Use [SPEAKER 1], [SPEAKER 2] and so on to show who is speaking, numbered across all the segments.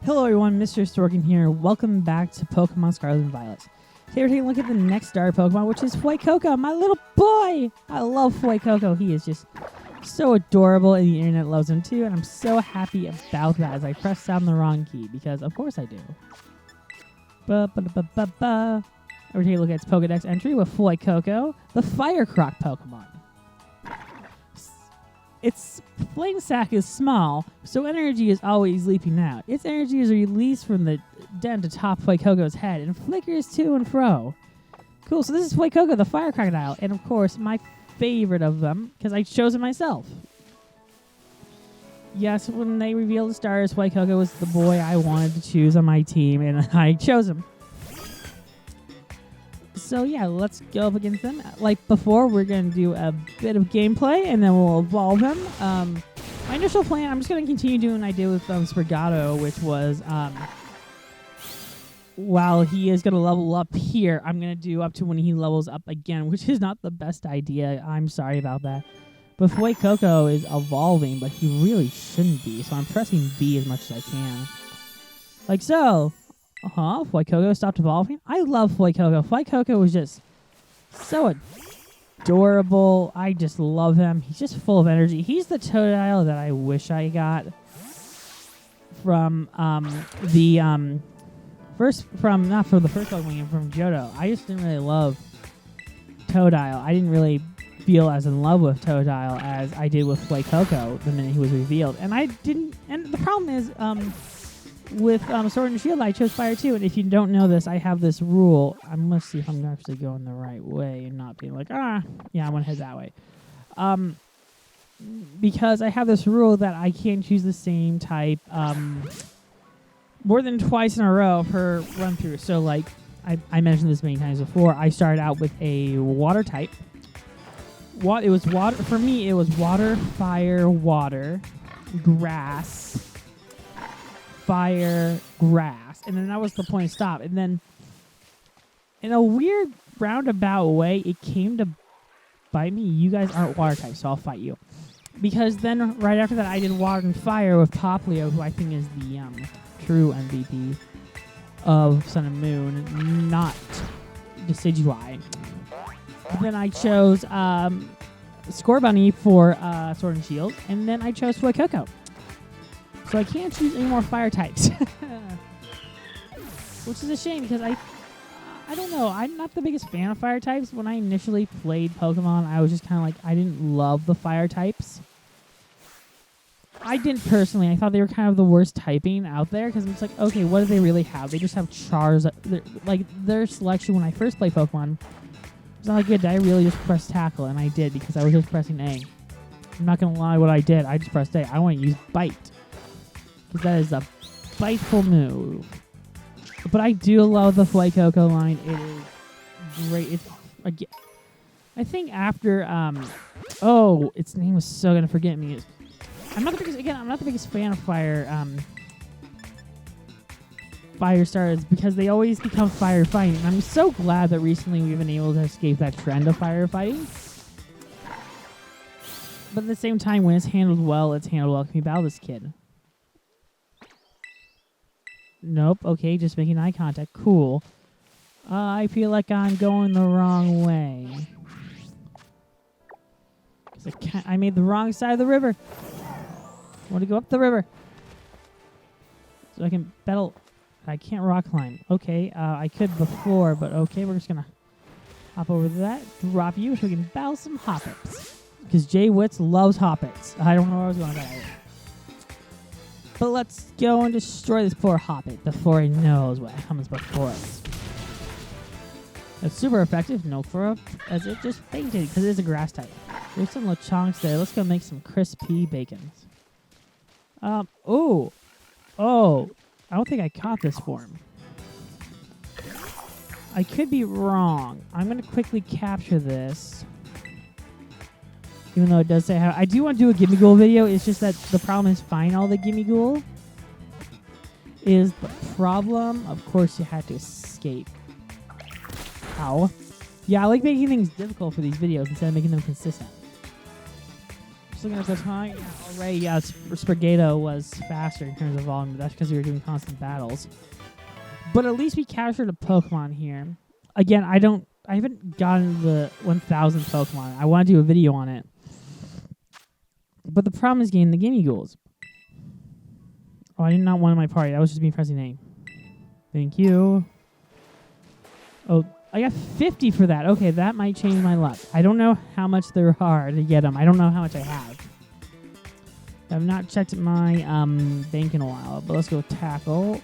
[SPEAKER 1] Hello everyone, Mr. Storkin here. Welcome back to Pokemon Scarlet and Violet. Today we're taking a look at the next star Pokemon, which is Fuecoco, my little boy! I love Fuecoco. He is just so adorable, and the internet loves him too, and I'm so happy about that as I press down the wrong key, because of course I do. We're taking a look at its Pokedex entry with Fuecoco, the Fire Croc Pokemon. Its flame sac is small, so energy is always leaping out. Its energy is released from the dent atop Fuecoco's head and flickers to and fro. Cool, so this is Fuecoco, the fire crocodile, and of course, my favorite of them, because I chose it myself. Yes, when they revealed the stars, Fuecoco was the boy I wanted to choose on my team, and I chose him. So yeah, let's go up against them. Like before, we're going to do a bit of gameplay, and then we'll evolve him. My initial plan, I'm just going to continue doing what I did with Sprigato, which was, while he is going to level up here, I'm going to do up to when he levels up again, which is not the best idea. I'm sorry about that. But Fuecoco is evolving, but he really shouldn't be, so I'm pressing B as much as I can. Like so. Fuecoco stopped evolving. I love Fuecoco. Fuecoco was just so adorable. I just love him. He's just full of energy. He's the Totodile that I wish I got from not for the first Pokemon game, from Johto. I just didn't really love Totodile. I didn't really feel as in love with Totodile as I did with Fuecoco the minute he was revealed. And the problem is, with Sword and Shield, I chose Fire too, and if you don't know this, I have this rule. I'm going to see if I'm actually going the right way and not being like, yeah, I'm going to head that way. Because I have this rule that I can't choose the same type more than twice in a row per run through. So, like, I mentioned this many times before, I started out with a water type. It was water. For me, it was water, fire, water, grass, fire, grass, and then that was the point of stop. And then in a weird roundabout way, it came to bite me. You guys aren't water types, so I'll fight you. Because then right after that, I did water and fire with Poplio, who I think is the true MVP of Sun and Moon, not Decidueye. Then I chose Scorbunny for Sword and Shield, and then I chose Fuecoco. So I can't choose any more fire types. Which is a shame, because I don't know. I'm not the biggest fan of fire types. When I initially played Pokemon, I was just kind of like, I didn't love the fire types. I didn't personally. I thought they were kind of the worst typing out there, because it's like, okay, what do they really have? They just have Charizard. Like, their selection when I first played Pokemon was not good. I really just pressed tackle, and I did, because I was just pressing A. I'm not going to lie what I did. I just pressed A. I want to use Bite, because that is a biteful move. But I do love the Fuecoco line. It is great. I think after its name was so gonna forget me. I'm not the biggest fan of fire stars, because they always become firefighting. And I'm so glad that recently we've been able to escape that trend of firefighting. But at the same time, when it's handled well, it's handled well. Can we battle this kid? Nope. Okay, just making eye contact. Cool. I feel like I'm going the wrong way. Because I made the wrong side of the river. I want to go up the river. So I can battle. I can't rock climb. Okay, I could before, but okay, we're just going to hop over to that, drop you, so we can battle some Hoppits. Because Jay Witz loves Hoppits. I don't know where I was going with that. But let's go and destroy this poor Hoppit before he knows what comes before us. That's super effective, Nokfura, as it just fainted because it is a grass type. There's some Lechonks there. Let's go make some crispy bacons. I don't think I caught this form. I could be wrong. I'm going to quickly capture this. Even though it does say how... I do want to do a Gimme Ghoul video. It's just that the problem is finding all the Gimme Ghoul is the problem. Of course, you had to escape. Ow. Yeah, I like making things difficult for these videos instead of making them consistent. Just looking at the time, yeah, already, yeah, Sprigato was faster in terms of volume. That's because we were doing constant battles. But at least we captured a Pokemon here. Again, I haven't gotten the 1,000 Pokemon. I want to do a video on it. But the problem is getting the Gimme Ghouls. Oh, I did not want my party. That was just me pressing A. Thank you. Oh, I got 50 for that. Okay, that might change my luck. I don't know how much there are to get them. I don't know how much I have. I've not checked my bank in a while, but let's go tackle.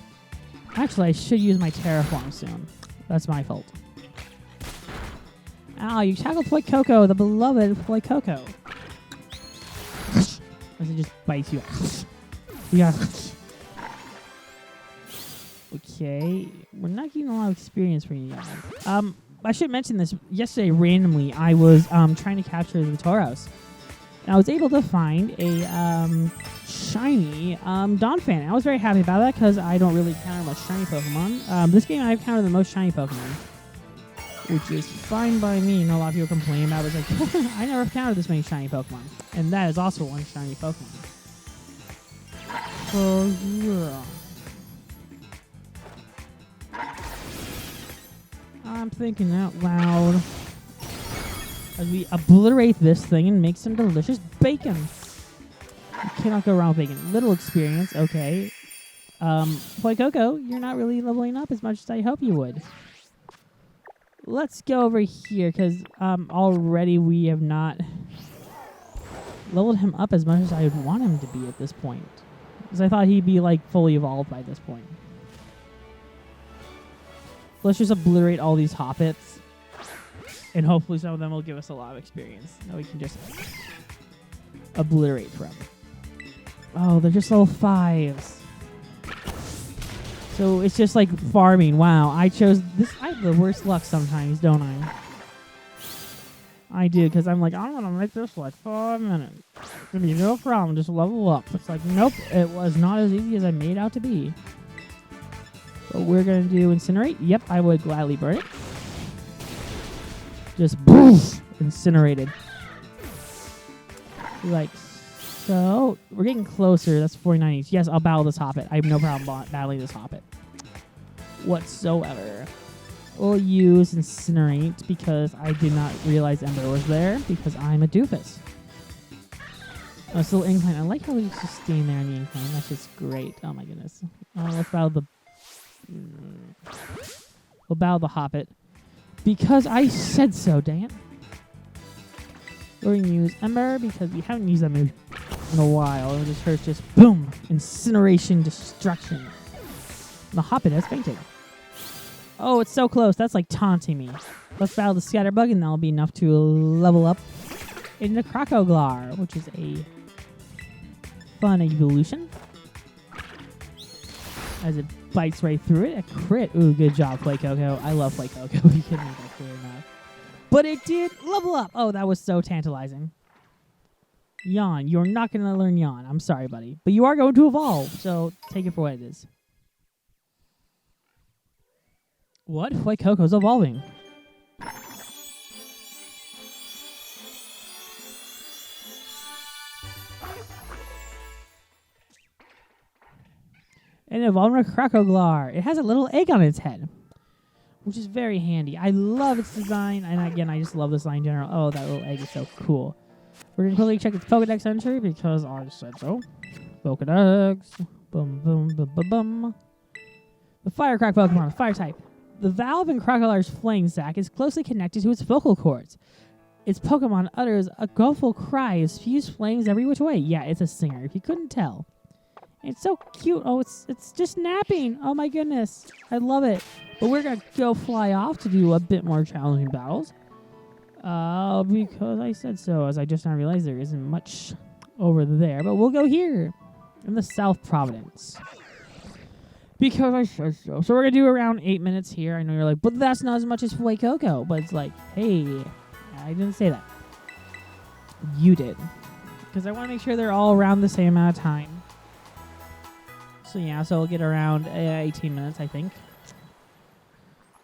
[SPEAKER 1] Actually, I should use my Terraform soon. That's my fault. Ow, you tackled Fuecoco, the beloved Fuecoco. As it just bites you. Yeah. Okay, we're not getting a lot of experience for you guys. I should mention this. Yesterday, randomly, I was trying to capture the Tauros. And I was able to find a shiny Donphan. I was very happy about that because I don't really encounter much shiny Pokemon. This game, I've encountered the most shiny Pokemon, which is fine by me. A lot of people complain about it. It's like, I never encountered this many shiny Pokemon. And that is also one shiny Pokemon. So, yeah. I'm thinking out loud as we obliterate this thing and make some delicious bacon. You cannot go wrong with bacon. Little experience, okay. Fuecoco, you're not really leveling up as much as I hope you would. Let's go over here because already we have not leveled him up as much as I would want him to be at this point. Because I thought he'd be like fully evolved by this point. Let's just obliterate all these Hoppets. And hopefully some of them will give us a lot of experience that we can just obliterate from. Oh, they're just level 5s. So it's just like farming. Wow, I chose this. I have the worst luck sometimes, don't I? I do, because I'm like, I'm going to make this like 5 minutes. It's going to be no problem, just level up. It's like, nope, it was not as easy as I made out to be. So we're going to do Incinerate. Yep, I would gladly burn it. Just boof, incinerated. Like so. We're getting closer. That's 49 each. Yes, I'll battle this Hoppet. I have no problem battling this Hoppet whatsoever. We'll use Incinerate because I did not realize Ember was there because I'm a doofus. Oh, it's a little incline. I like how we just stand there in the incline. That's just great. Oh my goodness. Let's battle the... We'll battle the Hoppet. Because I said so, dang it. We're going to use Ember because we haven't used that move in a while. It just hurts, just boom! Incineration, destruction. The Hoppet has fainted. Oh, it's so close. That's like taunting me. Let's battle the Scatterbug and that'll be enough to level up into Crocolar, which is a fun evolution. As it bites right through it. A crit. Ooh, good job, Fuecoco. I love Fuecoco. You kidding me? That's clear enough. But it did level up. Oh, that was so tantalizing. Yawn. You're not going to learn Yawn. I'm sorry, buddy. But you are going to evolve. So take it for what it is. What? Fuecoco's evolving. And evolving a Crocolar. It has a little egg on its head, which is very handy. I love its design, and again, I just love this line in general. Oh, that little egg is so cool. We're going to quickly check its Pokedex entry because I said so. Pokedex. Boom, boom, boom, boom, boom. The Firecrack Pokemon, Fire type. The valve in Crocolar's flame sac is closely connected to its vocal cords. Its Pokemon utters a guttural cry as fused flames every which way. Yeah, it's a singer, if you couldn't tell. It's so cute. Oh, it's just napping. Oh my goodness. I love it. But we're going to go fly off to do a bit more challenging battles. Because I said so, as I just now realized there isn't much over there. But we'll go here in the South Providence. Because I said so. So we're going to do around 8 minutes here. I know you're like, but that's not as much as Fuecoco. But it's like, hey, I didn't say that. You did. Because I want to make sure they're all around the same amount of time. So yeah, so we'll get around 18 minutes, I think.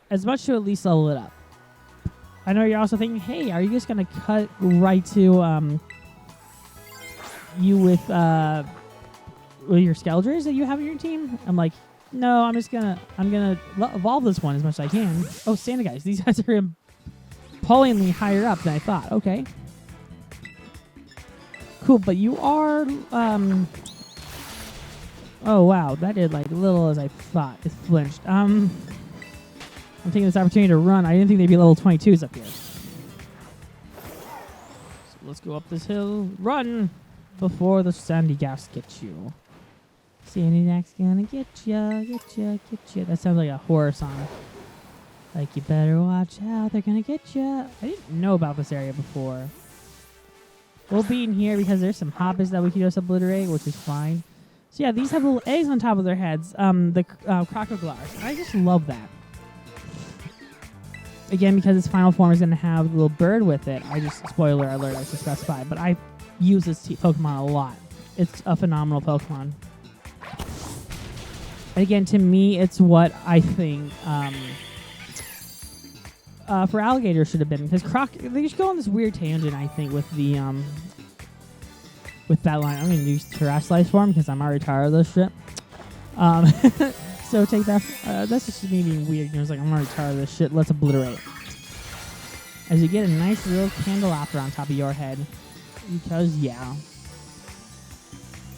[SPEAKER 1] As much to at least level it up. I know you're also thinking, hey, are you just going to cut right to you with your Skeldridge that you have in your team? I'm like, no, I'm gonna evolve this one as much as I can. Oh, Santa guys, these guys are appallingly higher up than I thought. Okay, cool, but you are oh wow, that did like little as I thought. It flinched. I'm taking this opportunity to run. I didn't think they'd be level 22s up here. So let's go up this hill. Run before the sandy gas gets you. Sandy Jack's gonna get ya, get ya, get ya. That sounds like a horror song. Like, you better watch out, they're gonna get ya. I didn't know about this area before. We'll be in here because there's some hoppers that we can just obliterate, which is fine. So yeah, these have little eggs on top of their heads. The Crocolars. I just love that. Again, because its final form is gonna have a little bird with it. Spoiler alert, I should specify. But I use this Pokemon a lot. It's a phenomenal Pokemon. Again, to me, it's what I think for alligator should have been, because they just go on this weird tangent. I think with the with that line, I'm gonna use Terrestrialized form because I'm already tired of this shit. So take that. That's just me being weird. You know, it's like, I'm already tired of this shit. Let's obliterate. As you get a nice little candelabra on top of your head, because yeah,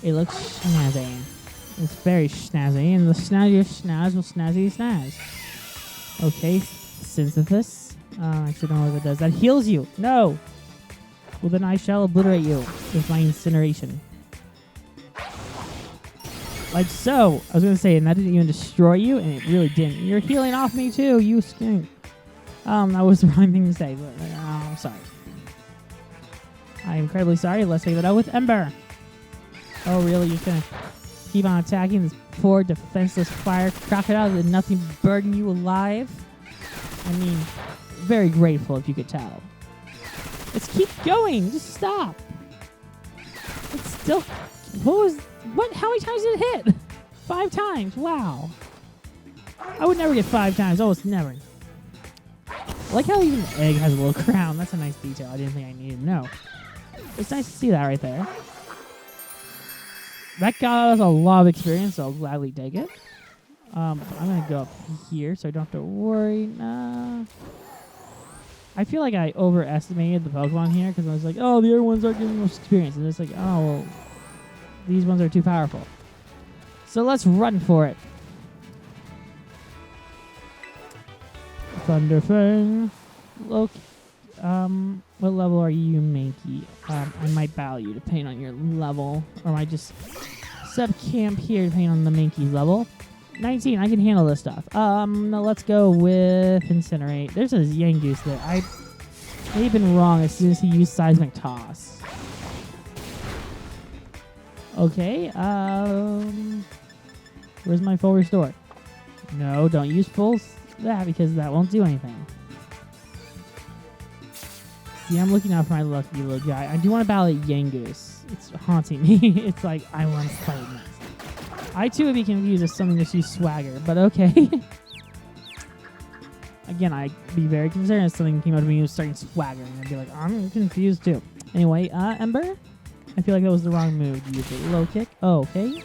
[SPEAKER 1] it looks snazzy. It's very snazzy, and the snazziest snaz will snazzy snaz. Okay, Synthesis. I should know what that does. That heals you. No! Well, then I shall obliterate you with my incineration. Like so. I was going to say, and that didn't even destroy you, and it really didn't. You're healing off me too, you skink. That was the wrong thing to say, but I'm sorry. I am incredibly sorry. Let's take that out with Ember. Oh, really? You're going to keep on attacking this poor defenseless fire crocodile that nothing burden you alive? I mean, very grateful if you could tell. Let's keep going. Just stop. It's still... What? How many times did it hit? 5 times. Wow. I would never get 5 times. Almost never. I like how even the egg has a little crown. That's a nice detail. I didn't think I needed to know. It's nice to see that right there. That got us a lot of experience, so I'll gladly take it. I'm going to go up here so I don't have to worry. Nah. I feel like I overestimated the Pokemon here because I was like, oh, the other ones aren't giving us experience. And it's like, oh, well, these ones are too powerful. So let's run for it. Thunderfang. Look. What level are you, Mankey? I might battle you depending on your level. Or I might just set up camp here depending on the Mankey's level. 19, I can handle this stuff. No, let's go with Incinerate. There's a Yangoose there. I may have been wrong as soon as he used Seismic Toss. Okay, where's my full restore? No, don't use full that because that won't do anything. See, I'm looking out for my lucky little guy. I do want to battle a Yangoose. It's haunting me. It's like, I want to fight next. I too would be confused if something just used Swagger, but okay. Again, I'd be very concerned if something came out of me and was starting Swagger, and I'd be like, I'm confused too. Anyway, Ember? I feel like that was the wrong move to use a low kick. Oh, okay.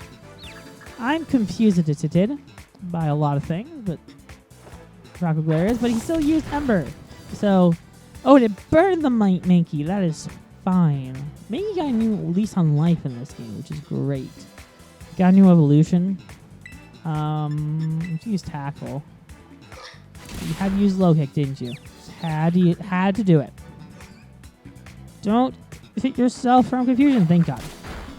[SPEAKER 1] I'm confused by a lot of things, but Crocolar is, but he still used Ember. So, oh, and it burned the Mankey. That is fine. Mankey got a new lease on life in this game, which is great. Got a new evolution. Let's use Tackle. You had to use low kick, didn't you? Just had to do it. Don't hit yourself from confusion, thank God.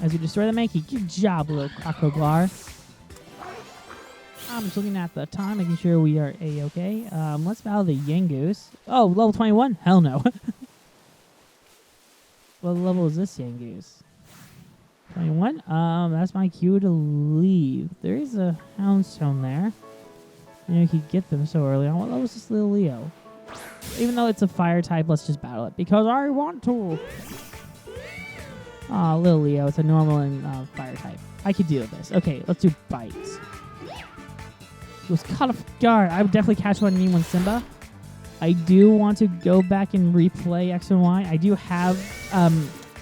[SPEAKER 1] As you destroy the Mankey. Good job, little Crocolar. I'm just looking at the time, making sure we are A-okay. Let's battle the Yangoose. Oh, level 21? Hell no. What level is this Yangoose? 21? That's my cue to leave. There is a Houndstone there. You know, you could get them so early on. What level is this little Leo? Even though it's a fire type, let's just battle it. Because I want to. Aw, little Leo. It's a normal and fire type. I could deal with this. Okay, let's do bites. It was caught off guard. I would definitely catch one in one Simba. I do want to go back and replay X and Y. I do have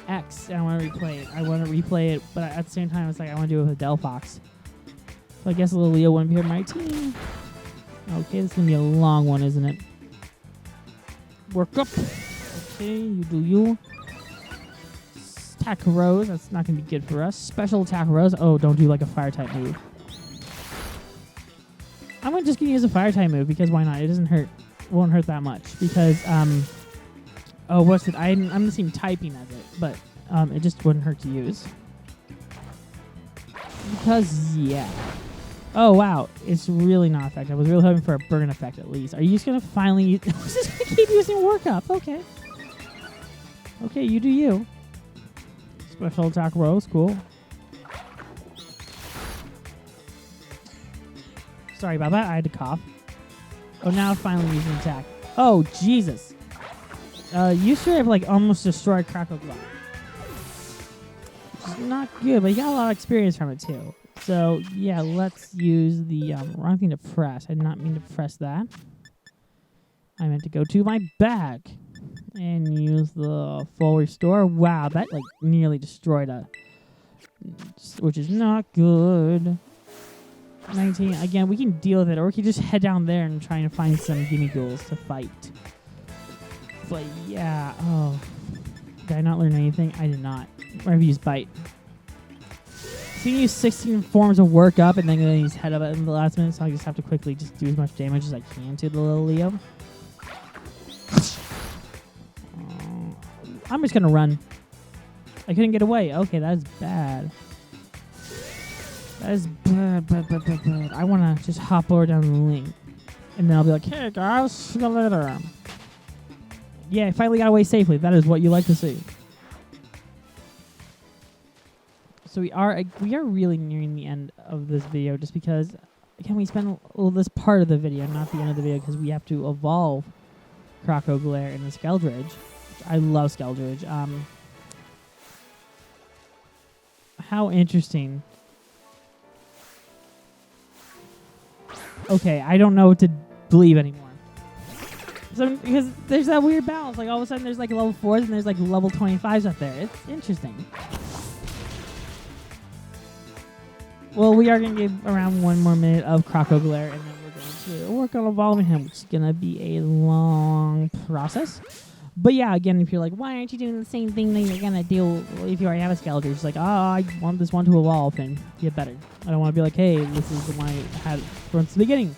[SPEAKER 1] X and I want to replay it. I want to replay it, but at the same time, it's like I want to do it with a Delphox. So I guess little Leo wouldn't be on my team. Okay, this is going to be a long one, isn't it? Work up. Okay, you do you. Attack Rose. That's not going to be good for us. Special Attack Rose. Oh, don't do like a fire type move. I'm just going to use a fire type move because why not? It doesn't hurt. It won't hurt that much because, oh, what's it? I'm the same typing as it, but it just wouldn't hurt to use. Because, yeah. Oh, wow. It's really not effective. I was really hoping for a burn effect at least. Are you just going to finally use... I was just going to keep using Work Up. Okay. Okay, you do you. Special Attack Rose. Cool. Sorry about that. I had to cough. Oh, now finally using attack. Oh, Jesus. You should have, like, almost destroyed Crocolar. Which is not good, but you got a lot of experience from it, too. So, yeah, let's use the wrong thing to press. I did not mean to press that. I meant to go to my back and use the full restore. Wow, that, like, nearly destroyed a... Which is not good. 19. Again, we can deal with it, or we can just head down there and try and find some gimme ghouls to fight. But, yeah, oh. Did I not learn anything? I did not. Or have used Bite. So you can use 16 forms of Work Up, and then use Head Up in the last minute, so I just have to quickly just do as much damage as I can to the little Leo. I'm just going to run. I couldn't get away. Okay, that is bad. That is bad. I want to just hop over down the link. And then I'll be like, hey guys, see you later. Yeah, I finally got away safely. That is what you like to see. So we are really nearing the end of this video just because, again, we spend this part of the video, not the end of the video, because we have to evolve Crocolar and the Skeldridge. I love Skeldridge. How interesting. Okay, I don't know what to believe anymore. So, because there's that weird balance. Like, all of a sudden, there's, like, level 4s and there's, like, level 25s up there. It's interesting. Well, we are going to give around 1 more minute of Crocolar, and then we're going to work on evolving him, which is going to be a long process. But yeah, again, if you're like, why aren't you doing the same thing that you're going to do if you already have a Skeldridge? It's like, oh, I want this one to evolve and get better. I don't want to be like, hey, this is the one I had from the beginning.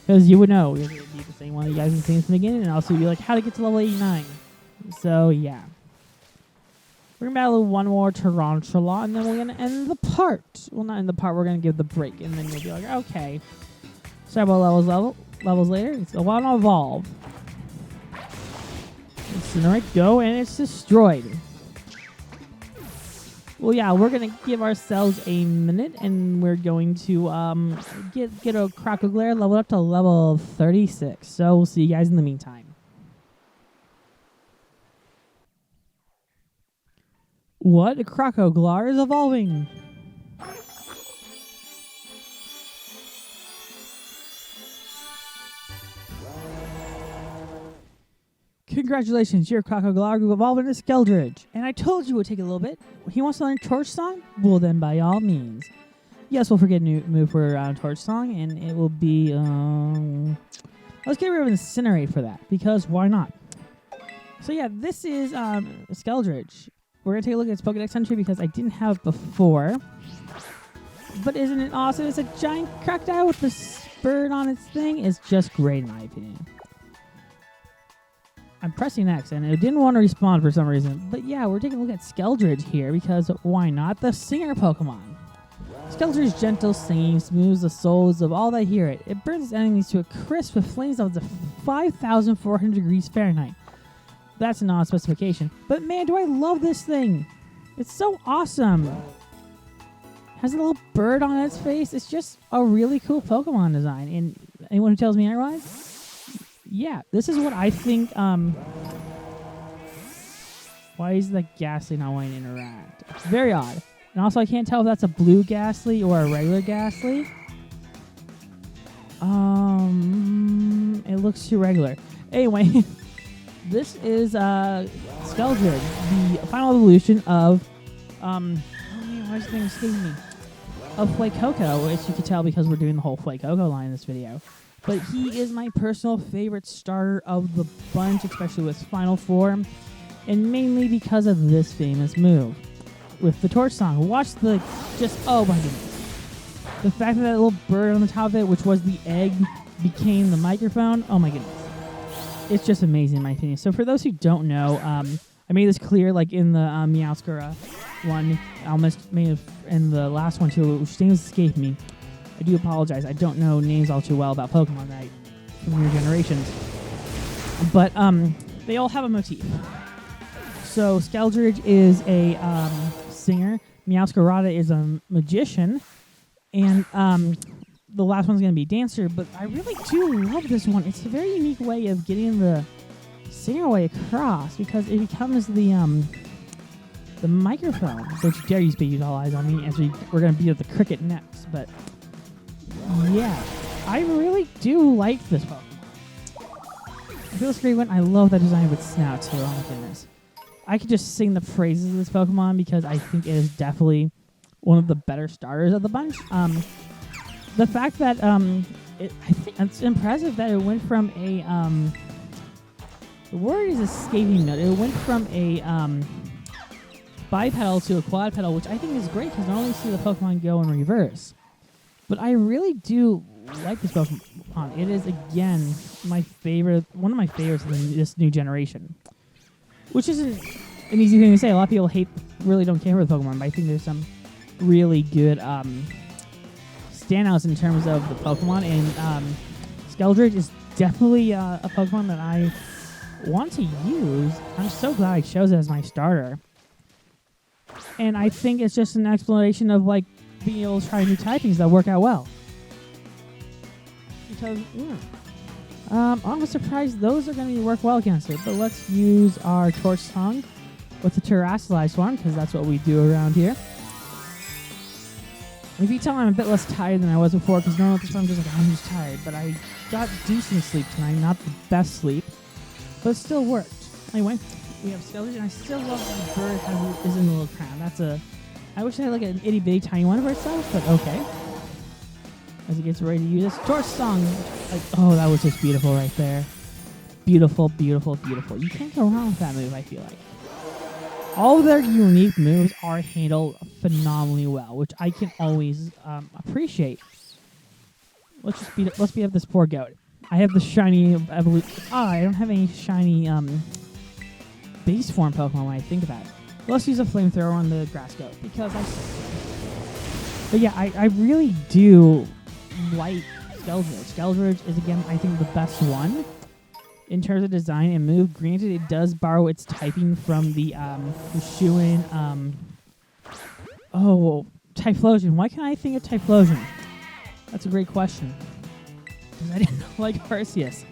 [SPEAKER 1] Because you would know. It would be the same one that you guys have seen from the beginning, and also be like, how to get to level 89. So, yeah. We're going to battle one more Tarantula, and then we're going to end the part. Well, not end the part. We're going to give the break, and then you'll be like, okay. Sorry about levels later. It's a while to evolve. Incinerate, go, and it's destroyed. Well, yeah, we're going to give ourselves a minute, and we're going to get a Crocolar leveled up to level 36. So we'll see you guys in the meantime. What? Crocolar is evolving. Congratulations, your Crocolar will evolve into Skeldridge. And I told you it would take a little bit. He wants to learn Torch Song? Well, then by all means. Yes, we'll forget a new move for Torch Song, and it will be, let's get rid of Incinerate for that, because why not? So yeah, this is Skeldridge. We're going to take a look at its Pokédex entry because I didn't have it before. But isn't it awesome? It's a giant crocodile with this bird on its thing. It's just great in my opinion. I'm pressing X, and it didn't want to respawn for some reason. But yeah, we're taking a look at Skeldridge here, because why not? The singer Pokemon. Skeldridge's gentle singing smooths the souls of all that hear it. It burns its enemies to a crisp with flames up to 5,400 degrees Fahrenheit. That's a non-specification. But man, do I love this thing. It's so awesome. Has a little bird on its face. It's just a really cool Pokemon design. And anyone who tells me otherwise? Yeah, this is what I think, why is the Ghastly not wanting to interact? It's very odd. And also I can't tell if that's a blue Ghastly or a regular Ghastly. It looks too regular. Anyway, This is Skeldridge, the final evolution of oh man, why is the name escaping me? Of Fuecoco, which you can tell because we're doing the whole Fuecoco line in this video. But he is my personal favorite starter of the bunch, especially with final form, and mainly because of this famous move with the torch song. Watch the oh my goodness. The fact that little bird on the top of it, which was the egg, became the microphone. Oh my goodness. It's just amazing in my opinion. So for those who don't know, I made this clear like in the Meowscura one. I almost made it in the last one too, which names escape me. I do apologize. I don't know names all too well about Pokemon from your generations. But they all have a motif. So Skeldridge is a singer. Meowscarada is a magician. And the last one's going to be dancer. But I really do love this one. It's a very unique way of getting the singer way across because it becomes the microphone. Don't you dare use baby doll eyes on me as we're going to be at the cricket next. But yeah, I really do like this Pokemon. I feel scary when I love that design with snout too. Oh my goodness. I could just sing the praises of this Pokemon because I think it is definitely one of the better starters of the bunch. The fact that I think it's impressive that it went from a the word is escaping note. It went from a bipedal to a quadpedal, which I think is great because I only see the Pokemon go in reverse. But I really do like this Pokemon. It is, again, my favorite, one of my favorites in this new generation. Which isn't an easy thing to say. A lot of people really don't care for the Pokemon, but I think there's some really good standouts in terms of the Pokemon. And Skeldridge is definitely a Pokemon that I want to use. I'm so glad I chose it as my starter. And I think it's just an explanation of, like, being able to try new typings that work out well. Because, I'm surprised those are going to work well against it. But let's use our Torch Tongue with the Terrestrialized one, because that's what we do around here. If you tell I'm a bit less tired than I was before, because normally I'm just like, I'm just tired. But I got decent sleep tonight, not the best sleep, but it still worked. Anyway, we have Skeldridge, and I still love that the bird is in the little crown. I wish I had like an itty bitty tiny one for itself, but okay. As he gets ready to use this Torch Song. Like, oh, that was just beautiful right there. Beautiful, beautiful, beautiful. You can't go wrong with that move, I feel like. All of their unique moves are handled phenomenally well, which I can always appreciate. Let's beat up this poor goat. I have the shiny evolution. I don't have any shiny base form Pokemon when I think about it. Let's use a flamethrower on the grass goat because But yeah, I really do like Skeldridge. Skeldridge is, again, I think the best one in terms of design and move. Granted, it does borrow its typing from the Shuin Typhlosion. Why can't I think of Typhlosion? That's a great question. Because I didn't like Arceus.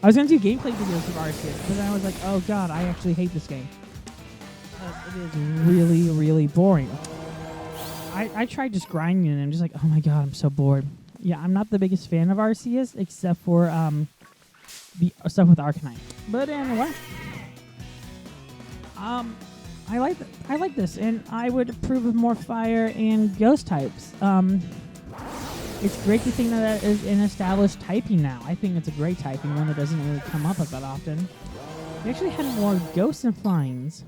[SPEAKER 1] I was going to do gameplay videos of Arceus, but then I was like, oh god, I actually hate this game. It is really, really boring. I tried just grinding and I'm just like, oh my god, I'm so bored. Yeah, I'm not the biggest fan of Arceus, except for the stuff with Arcanine. But anyway, I like this, and I would approve of more fire and ghost types. It's great to think that is an established typing now. I think it's a great typing, one that doesn't really come up that often. We actually had more ghosts and flyings.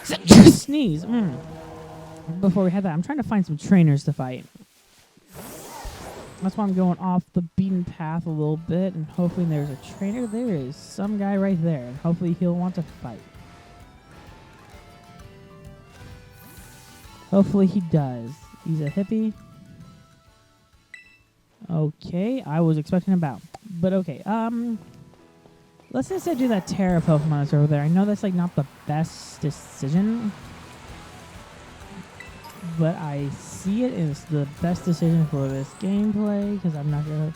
[SPEAKER 1] Sneeze. Before we had that, I'm trying to find some trainers to fight. That's why I'm going off the beaten path a little bit, and hopefully there's a trainer. There is some guy right there, and hopefully he'll want to fight. Hopefully he does. He's a hippie. Okay, I was expecting a bow. But okay, let's instead do that Terra Pokemon that's over there. I know that's like not the best decision, but I see it as the best decision for this gameplay because I'm not gonna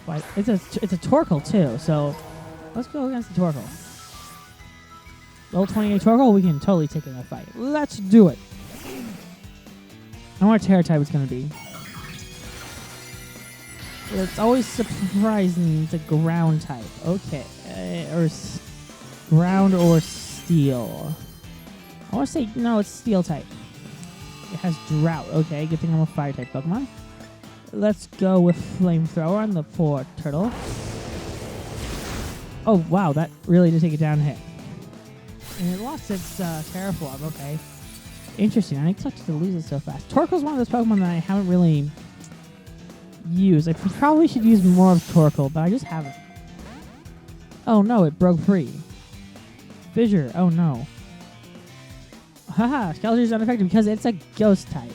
[SPEAKER 1] fight. It's a Torkoal too, so let's go against the Torkoal. Level 28 Torkoal, we can totally take it in a fight. Let's do it. I wonder what Terra type it's gonna be. It's always surprising. It's a ground type. Okay. Ground or steel. I want to say, no, it's steel type. It has drought. Okay, good thing I'm a fire type Pokemon. Let's go with flamethrower on the poor turtle. Oh, wow, that really did take a down hit. And it lost its Terraform. Okay. Interesting. I expected to lose it so fast. Torkoal's one of those Pokemon that I haven't really used. I probably should use more of Torkoal, but I just haven't. Oh no, it broke free. Fissure. Oh no. Haha, Skeldridge is unaffected because it's a ghost type.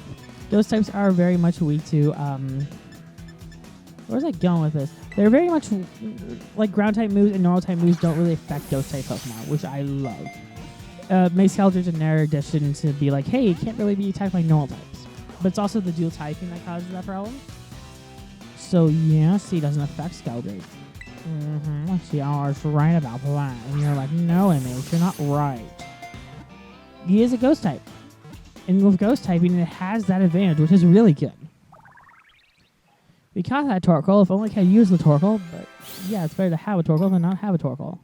[SPEAKER 1] Ghost types are very much weak to, where's I going with this? They're very much, like, ground type moves and normal type moves don't really affect ghost type Pokemon, which I love. Makes Skeldridge a rare addition to be like, hey, it can't really be attacked by normal types. But it's also the dual typing that causes that problem. So, yeah, see, it doesn't affect Skeldridge. See, I was right about that. And you're like, no, Image, you're not right. He is a ghost type. And with ghost typing, it has that advantage, which is really good. We caught that Torkoal. If only I could use the Torkoal. But, yeah, it's better to have a Torkoal than not have a Torkoal.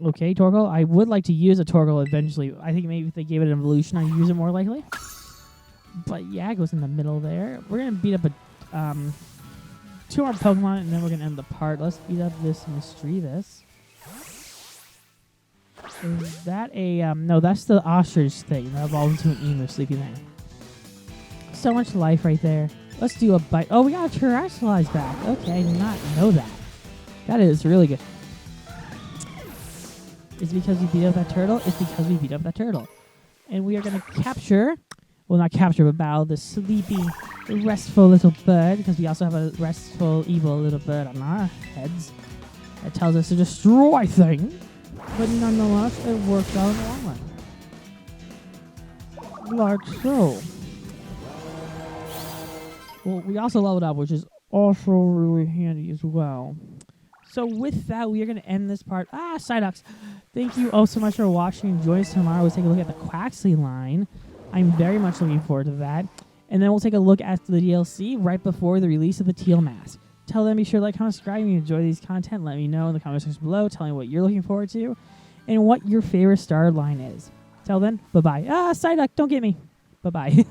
[SPEAKER 1] Okay, Torkoal. I would like to use a Torkoal eventually. I think maybe if they gave it an evolution, I'd use it more likely. But yeah, it goes in the middle there. We're going to beat up two more Pokemon, and then we're going to end the part. Let's beat up this Mischievous. Is that a... no, that's the ostrich thing that evolves into an emu sleepy thing. So much life right there. Let's do a bite. Oh, we got a Terrestrialize back. Okay, I did not know that. That is really good. Is it because we beat up that turtle? It's because we beat up that turtle. And we are going to capture... Well, not capture, but battle the sleepy, restful little bird, because we also have a restful, evil little bird on our heads that tells us to destroy things. But nonetheless, it worked out in the long run. Like so. Well, we also leveled up, which is also really handy as well. So with that, we are going to end this part. Psyducks. Thank you all so much for watching. Join us tomorrow. We'll take a look at the Quaxley line. I'm very much looking forward to that. And then we'll take a look at the DLC right before the release of the Teal Mask. Tell them, be sure to like, comment, subscribe, and enjoy these content. Let me know in the comment section below. Tell me what you're looking forward to and what your favorite star line is. Till then, bye-bye. Psyduck, don't get me. Bye-bye.